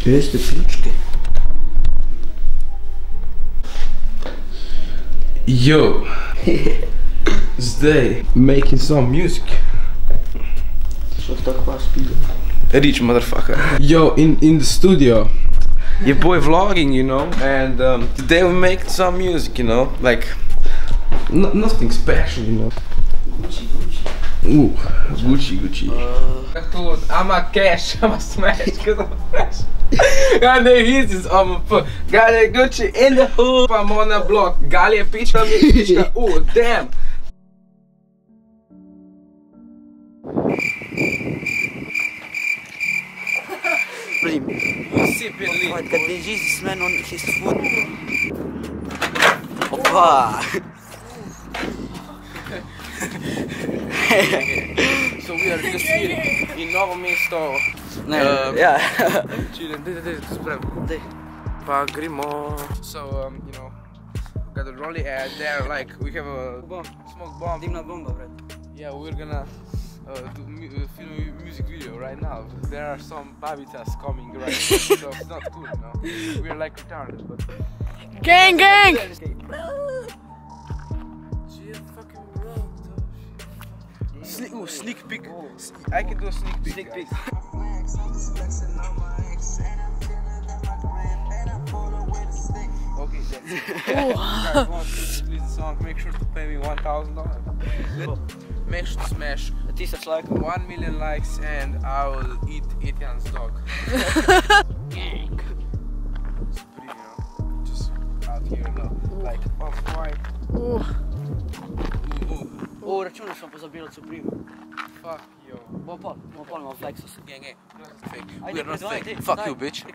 Jeste ključke. Yo, zdaj making some music. Što tako vas pide? Rich motherfucker. Yo, in the studio. Your boy vlogging, you know, and today we make some music, you know, like nothing special, you know. Gucci. I'm a cash, I'm a smash, cause I'm fresh. Got the Yeezys on my foot, got the Gucci in the hood. I'm on the block, gali je pička mi pička, damn. Kad je Jesus man on his foot. Opa! So we are just here in Novo Mesto. Ja. Pa gremo. So, you know, got a rolly ad there, like, we have a smoke bomb. Dimna bomba, brat. Yeah, we're gonna film a music video right now. There are some babitas coming right now, so it's not cool, you know. We're like retarded, but... Gang! Sneak peek. I can do a sneak peek. Sneak peek. Okay, then. If you guys want to release the song, make sure to pay me $1,000. Make sure to smash 1 million likes and I will eat Etienne's dog. Gang! It's pretty, you know, just out here, you know, like off-white. O, računaš vam pozabila Supreme. Fuck you. Bomo pol imamo Flexus. Gang, we're not fake. We're not fake. Fuck you, bitch.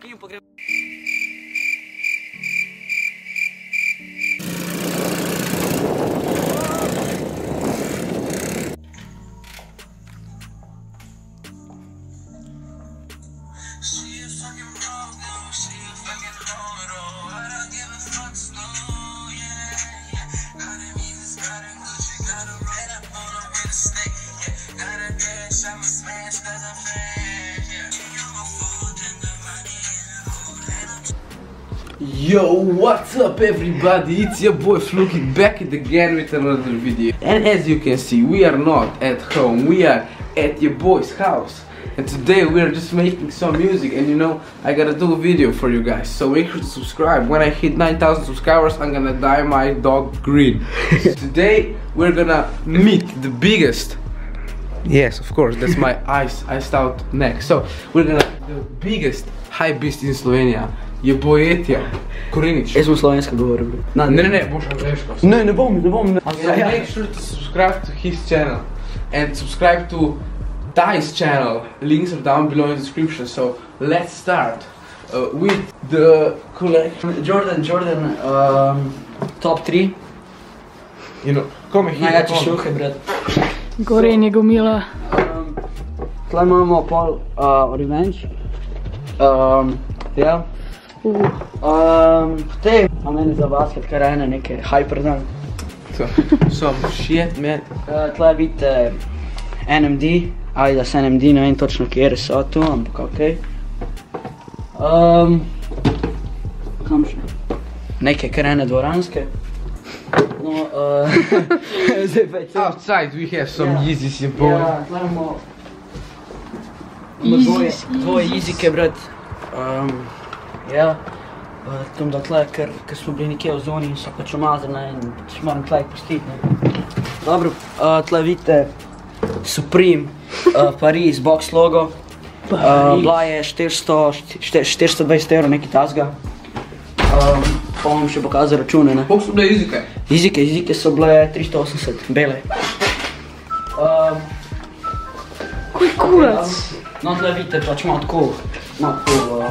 Yo, what's up everybody, it's your boy Fluky back again with another video. And as you can see, we are not at home, we are at your boy's house. And today we are just making some music, and you know, I gotta do a video for you guys. So make sure to subscribe. When I hit 9,000 subscribers, I'm gonna dye my dog green. Today we're gonna meet the biggest, yes, of course, that's my iced out neck. So we're gonna the biggest high beast in Slovenia. Je boy Etienne Korinić. Jaz bom slovensko govoril, bro. Ne, boš angleško. Ne bom. So make sure to subscribe to his channel and subscribe to Ty's channel. Links are down below in the description. So let's start with the collection. Jordan, top 3. You know, come here. Najjače šuhe, brat. Gorenje gomila. Tle imamo pol Revenge. Ja. Te, a meni za basket kar ene neke Hyperdunk. Some shit, man. Tle vidite NMD, Adidas NMD, ne vem točno kjer so tu, ampak okej. Kam še? Neke kar ene dvoranske. No, zdaj pa je to. Outside we have some Yeezys, your boy. Ja, tle imamo dvoje Yeezike, brat. Ja, tam da tle, ker smo bili nekje v zoni in so pač umazane in pač moram tle pustiti, ne. Dobro, tle vidite Supreme, Paris, box logo. Bila je 420 evrov nekaj tasga. Pa vam še pokazal račune, ne. Koliko so bile Yeezike? Yeezike so bile 380, bele. Kuj kurac! No, tle vidite, pač ima tako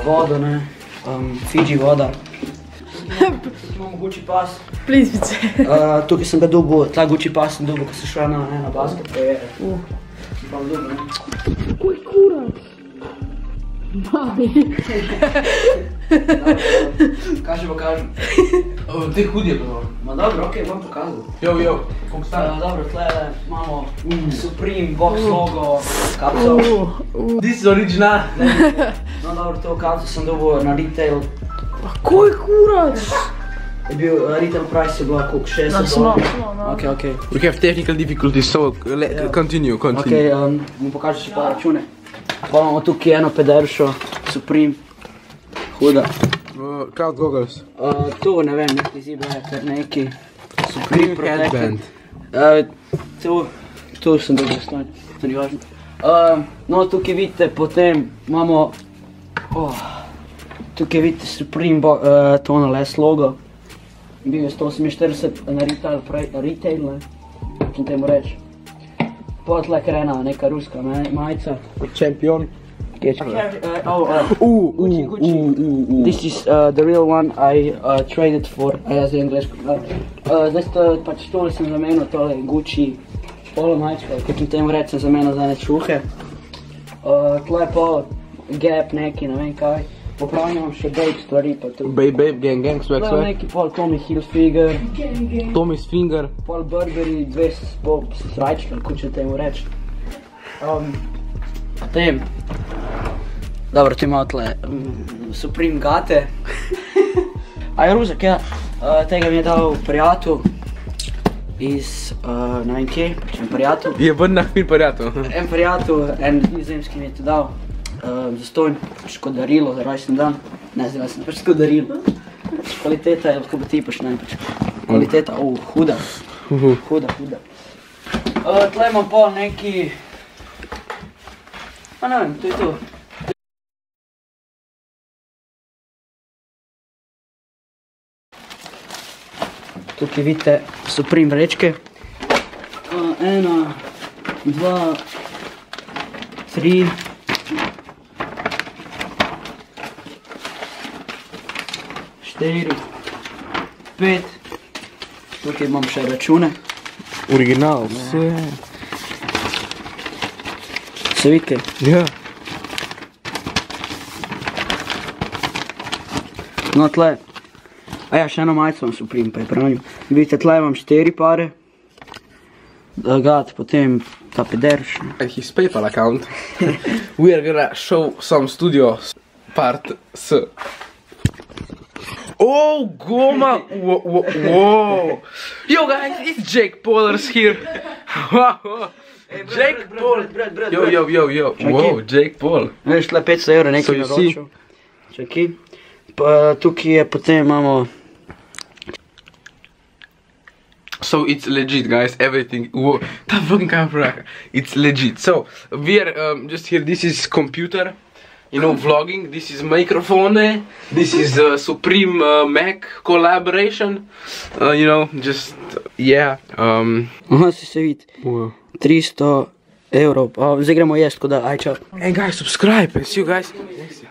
vodo, ne. Fiji voda. Imamo Gucci pas. Plizvice. Tukaj sem ga dobil, tla Gucci pas sem dobil, ko sem šel na basket, pa je. Pa vam dobil, ne. Kuj kurac! Kaži pa kažem. Te hudje bilo. Ma dobro, okej, bom pokazal. Jo, koliko stane? Dobro, tlele imamo Supreme box logo kapsel. This is original. No dobro, to kapsel sem dobil na retail. Koj kurac? Je bil, retail price je bila koliko, 60 Da, smo, no. Okej. We have technical difficulties, so continue. Okej, bom pokažel še pa račune. Pa imamo tukaj eno pederšo, Supreme. Huda. Cloud goggles. To ne vem, nekaj zibla je kar neki. Supreme Headband. To sem dobil stojno, to ni važno. No, tukaj vidite, potem imamo, tukaj vidite Supreme Tonal S logo. Bil je 148 na retail, ne, če temu reči. Potle kar ena neka ruska majica. Champion. Gucci. This is the real one I traded for, jaz je angliško. Zdaj pač tole sem zamenil, tole Gucci polo majičko, kot sem temu reči, sem zamenil za ene čuhe. Tle je pa Gap neki, ne vem kaj. Popravljam še Babe stvari pa tu. Babe, gang, swag. Tle je neki pol Tommy Hilfiger, Tommy's finger. pol Burberry, dve srajčke, kot če temu reči. Potem, dobro, tu imamo tle Supreme gate. A je ruzak, ja. Tega mi je dal prijatelj iz, ne vem kje, pač en prijatelj. Je vrnak mi prijatelj. En prijatelj, en nizozemski mi je to dal. Zastojn, pač kot darilo za rojsten dan. Ne, zdaj sem pač kot darilo. Kvaliteta je, lahko pa ti pač ne, pač kvaliteta, huda. Huda. Tle imam pa neki, pa ne vem, to je to. Tukaj vidite Supreme vrečke. 1, 2, 3. 4, 5. Tukaj imam še račune. Original, vse. Se vidite? Ja. No tle, še eno majico imam Supreme pa je pranju. Vidite, tle imam 4 pare. Gat, potem ta pederš. And his PayPal account. We are gonna show some studio part s. Oh, goma! Whoa! Yo guys, it's Jake Paulers here. Jake Paul. Yo. Wow, Jake Paul. Veš, tle 500 € nekaj naročil. Čakaj. Tukaj je, potem imamo. So it's legit, guys. Everything. Whoa, that fucking camera. It's legit. So we are just here. This is computer. You know, vlogging. This is microphone. This is Supreme Mac collaboration. You know, just yeah. Aha, se vidi. 300 €. Zdaj gremo jest, ko da, aj čau. And guys, subscribe and see you guys next time.